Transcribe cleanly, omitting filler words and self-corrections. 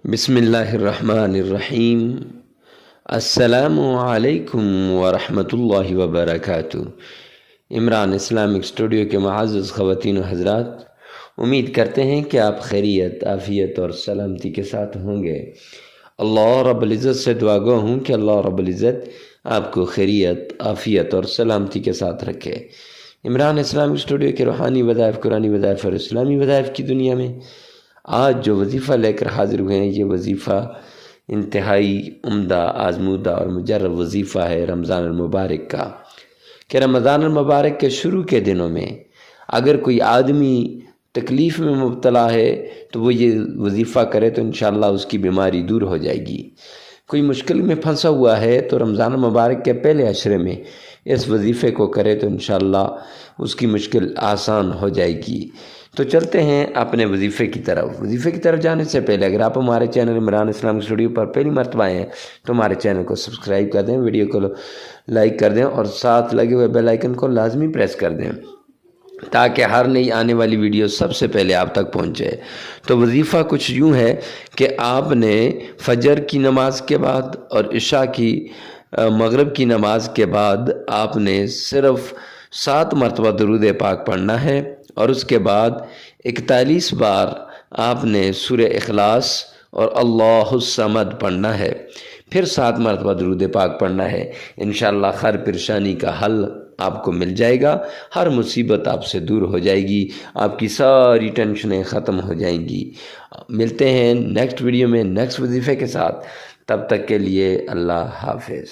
بسم اللہ الرحمن الرحیم۔ السلام علیکم ورحمۃ اللہ وبرکاتہ۔ عمران اسلامک اسٹوڈیو کے معزز خواتین و حضرات، امید کرتے ہیں کہ آپ خیریت، عافیت اور سلامتی کے ساتھ ہوں گے۔ اللہ رب العزت سے دعا گو ہوں کہ اللہ رب العزت آپ کو خیریت، عافیت اور سلامتی کے ساتھ رکھے۔ عمران اسلامک اسٹوڈیو کے روحانی وظائف، قرآنی وظائف اور اسلامی وظائف کی دنیا میں آج جو وظیفہ لے کر حاضر ہوئے ہیں، یہ وظیفہ انتہائی عمدہ، آزمودہ اور مجرب وظیفہ ہے رمضان المبارک کا، کہ رمضان المبارک کے شروع کے دنوں میں اگر کوئی آدمی تکلیف میں مبتلا ہے تو وہ یہ وظیفہ کرے تو انشاءاللہ اس کی بیماری دور ہو جائے گی۔ کوئی مشکل میں پھنسا ہوا ہے تو رمضان المبارک کے پہلے عشرے میں اس وظیفے کو کرے تو انشاءاللہ اس کی مشکل آسان ہو جائے گی۔ تو چلتے ہیں اپنے وظیفے کی طرف۔ وظیفے کی طرف جانے سے پہلے اگر آپ ہمارے چینل عمران اسلامک اسٹوڈیو پر پہلی مرتبہ آئے ہیں تو ہمارے چینل کو سبسکرائب کر دیں، ویڈیو کو لائک کر دیں اور ساتھ لگے ہوئے بیل آئیکن کو لازمی پریس کر دیں تاکہ ہر نئی آنے والی ویڈیو سب سے پہلے آپ تک پہنچے۔ تو وظیفہ کچھ یوں ہے کہ آپ نے فجر کی نماز کے بعد اور عشاء کی، مغرب کی نماز کے بعد آپ نے صرف 7 مرتبہ درود پاک پڑھنا ہے، اور اس کے بعد 41 بار آپ نے سورہ اخلاص اور اللہ الصمد پڑھنا ہے، پھر 7 مرتبہ درود پاک پڑھنا ہے۔ انشاءاللہ ہر پریشانی کا حل آپ کو مل جائے گا، ہر مصیبت آپ سے دور ہو جائے گی، آپ کی ساری ٹینشنیں ختم ہو جائیں گی۔ ملتے ہیں نیکسٹ ویڈیو میں نیکسٹ وظیفے کے ساتھ، تب تک کے لیے اللہ حافظ۔